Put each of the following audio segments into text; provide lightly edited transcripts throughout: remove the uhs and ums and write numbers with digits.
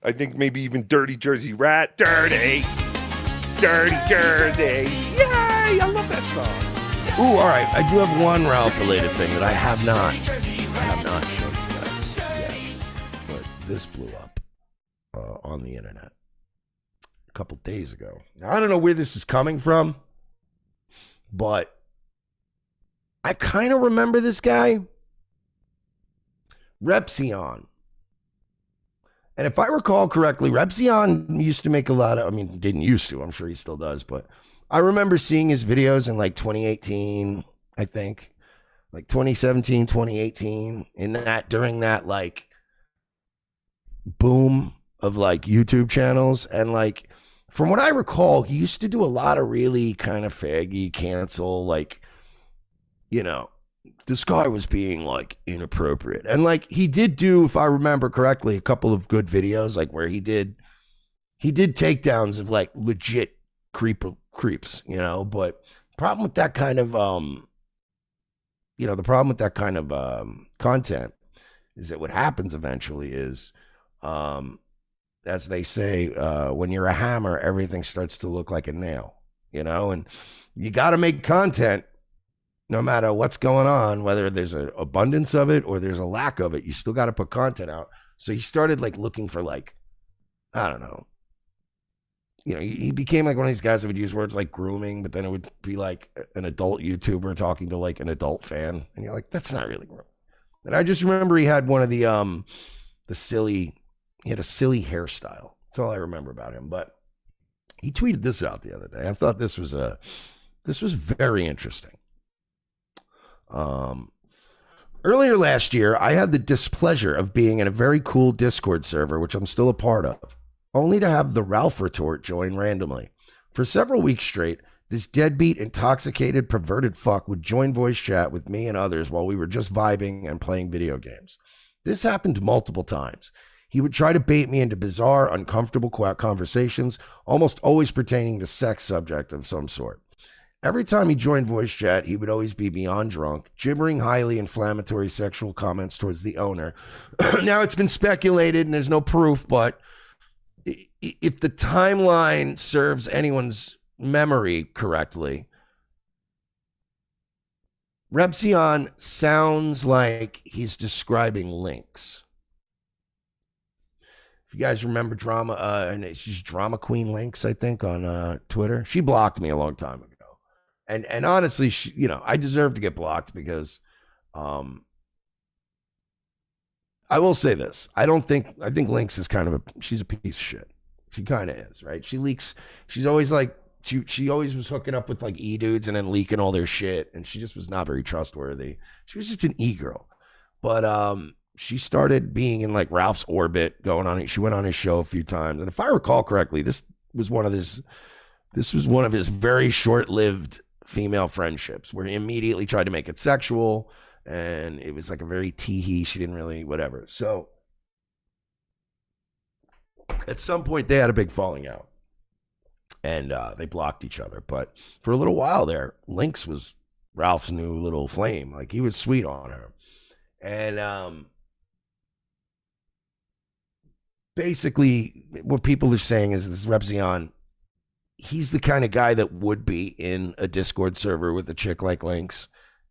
I think maybe even Dirty Jersey Rat. Dirty Jersey. Yay! I love that song. Ooh, all right. I do have one Ralph-related thing that I have not shown you guys yet. But this blew up on the internet a couple days ago. Now, I don't know where this is coming from, but I kind of remember this guy. Repzion. And if I recall correctly, Repzion used to make a lot of, I mean, didn't used to, I'm sure he still does, but I remember seeing his videos in like 2018, I think, like 2017, 2018, during that like boom of like YouTube channels. And like, from what I recall, he used to do a lot of really kind of faggy cancel, like, you know, this guy was being like inappropriate. And like he did do, if I remember correctly, a couple of good videos, like where he did takedowns of like legit creeps, you know. But problem with that kind of content is that what happens eventually is, as they say, when you're a hammer, everything starts to look like a nail, you know. And you got to make content no matter what's going on, whether there's an abundance of it or there's a lack of it. You still got to put content out. So he started like looking for like, I don't know, you know, he became like one of these guys that would use words like grooming, but then it would be like an adult YouTuber talking to like an adult fan. And you're like, that's not really grooming. And I just remember he had one of he had a silly hairstyle. That's all I remember about him. But he tweeted this out the other day. I thought this was very interesting. Earlier last year, I had the displeasure of being in a very cool Discord server, which I'm still a part of, only to have the Ralph retort join randomly. For several weeks straight, this deadbeat, intoxicated, perverted fuck would join voice chat with me and others while we were just vibing and playing video games. This happened multiple times. He would try to bait me into bizarre, uncomfortable conversations, almost always pertaining to sex subject of some sort. Every time he joined voice chat, he would always be beyond drunk, gibbering highly inflammatory sexual comments towards the owner. Now, it's been speculated, and there's no proof, but if the timeline serves anyone's memory correctly, Repzion sounds like he's describing Lynx. If you guys remember Drama, and she's Drama Queen Lynx, I think, on Twitter. She blocked me a long time ago. And honestly, you know, I deserve to get blocked because I will say this. I think Lynx is kind of she's a piece of shit. She kind of is, right? She's always like, she always was hooking up with like e-dudes and then leaking all their shit. And she just was not very trustworthy. She was just an e-girl. But she started being in like Ralph's orbit, she went on his show a few times. And if I recall correctly, this was one of his very short-lived female friendships where he immediately tried to make it sexual, and it was like a very tee-hee. She didn't really whatever. So at some point they had a big falling out, and they blocked each other. But for a little while there, Lynx was Ralph's new little flame. Like, he was sweet on her. And basically what people are saying is this Repzion, he's the kind of guy that would be in a Discord server with a chick like Lynx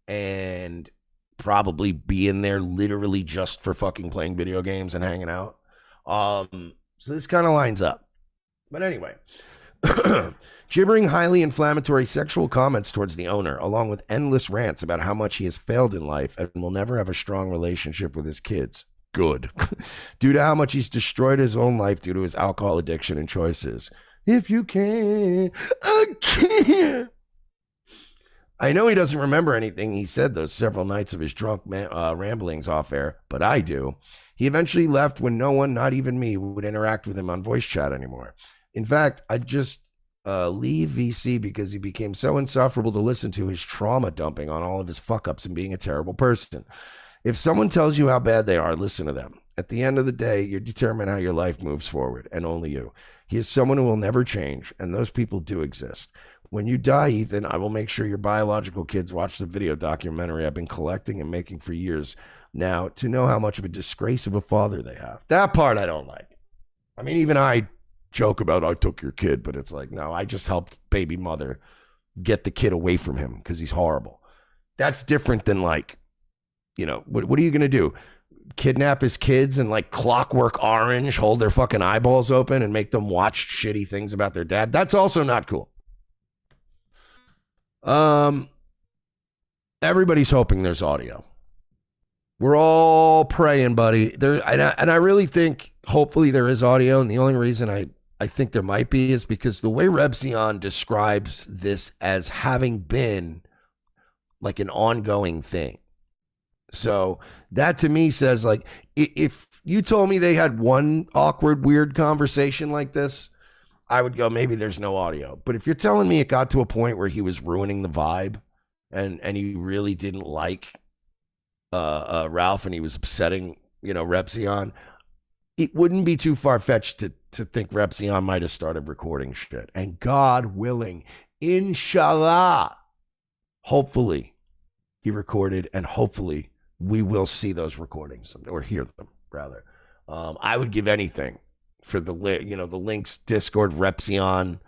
and probably be in there literally just for fucking playing video games and hanging out. So this kind of lines up. But anyway, gibbering highly inflammatory sexual comments towards the owner, along with endless rants about how much he has failed in life and will never have a strong relationship with his kids. Good. Due to how much he's destroyed his own life due to his alcohol addiction and choices. If you can, I can. I know he doesn't remember anything he said those several nights of his drunk ramblings off air, but I do. He eventually left when no one, not even me, would interact with him on voice chat anymore. In fact, I'd just leave VC because he became so insufferable to listen to, his trauma dumping on all of his fuck-ups and being a terrible person. If someone tells you how bad they are, listen to them. At the end of the day, you determine how your life moves forward, and only you. He is someone who will never change, and those people do exist. When you die, Ethan, I will make sure your biological kids watch the video documentary I've been collecting and making for years now to know how much of a disgrace of a father they have. That part I don't like. I mean, even I joke about I took your kid, but it's like, no, I just helped baby mother get the kid away from him because he's horrible. That's different than like, what are you going to do? Kidnap his kids and like Clockwork Orange, hold their fucking eyeballs open and make them watch shitty things about their dad? That's also not cool. Everybody's hoping there's audio. We're all praying, buddy. And I really think, hopefully, there is audio. And the only reason I think there might be is because the way Repzion describes this as having been like an ongoing thing. So that to me says, like, if you told me they had one awkward, weird conversation like this, I would go, maybe there's no audio. But if you're telling me it got to a point where he was ruining the vibe and he really didn't like Ralph and he was upsetting, Repzion, it wouldn't be too far-fetched to think Repzion might have started recording shit. And God willing, inshallah, hopefully he recorded, and hopefully we will see those recordings or hear them, rather. I would give anything for the links, Discord, Repzion,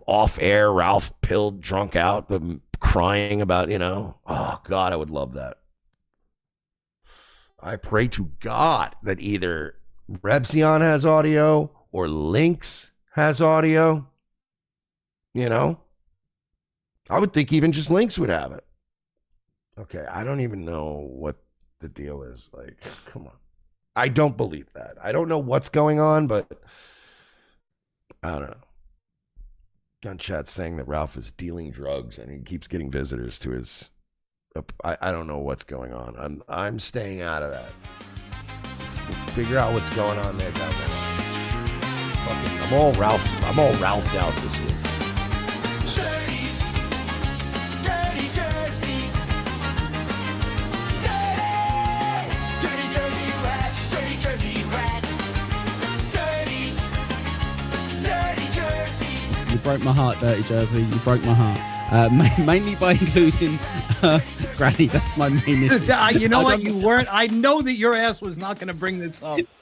off air, Ralph pilled, drunk out, but crying about, oh God, I would love that. I pray to God that either Repzion has audio or Lynx has audio. I would think even just Lynx would have it. Okay, I don't even know what the deal is. Like, come on. I don't believe that. I don't know what's going on, but I don't know. Gunchat saying that Ralph is dealing drugs and he keeps getting visitors to his... I don't know what's going on. I'm staying out of that. Figure out what's going on there down there. Fucking, I'm all Ralphed out this week. Dirty Jersey. Dirty Jersey rat. Dirty Jersey rat. Dirty Jersey. You broke my heart, Dirty Jersey. You broke my heart. Mainly by including Granny. That's my main issue. You know what? You weren't. I know that your ass was not going to bring this up.